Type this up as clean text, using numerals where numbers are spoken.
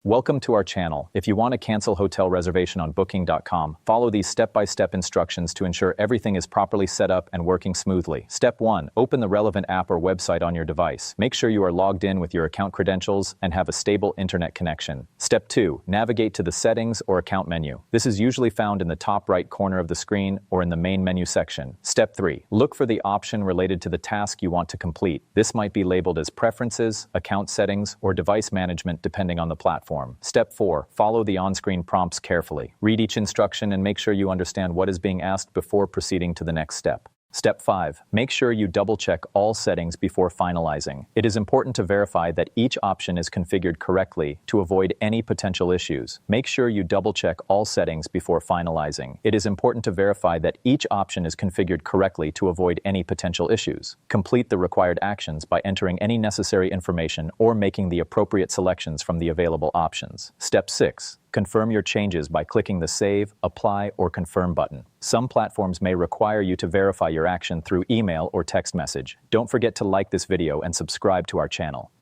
Welcome to our channel. If you want to cancel hotel reservation on booking.com, follow these step-by-step instructions to ensure everything is properly set up and working smoothly. Step 1. Open the relevant app or website on your device. Make sure you are logged in with your account credentials and have a stable internet connection. Step 2. Navigate to the settings or account menu. This is usually found in the top right corner of the screen or in the main menu section. Step 3. Look for the option related to the task you want to complete. This might be labeled as preferences, account settings, or device management depending on the platform. Step 4. Follow the on-screen prompts carefully. Read each instruction and make sure you understand what is being asked before proceeding to the next step. Step 5. Make sure you double-check all settings before finalizing. It is important to verify that each option is configured correctly to avoid any potential issues. Make sure you double-check all settings before finalizing. It is important to verify that each option is configured correctly to avoid any potential issues. Complete the required actions by entering any necessary information or making the appropriate selections from the available options. Step 6. Confirm your changes by clicking the Save, Apply, or Confirm button. Some platforms may require you to verify your action through email or text message. Don't forget to like this video and subscribe to our channel.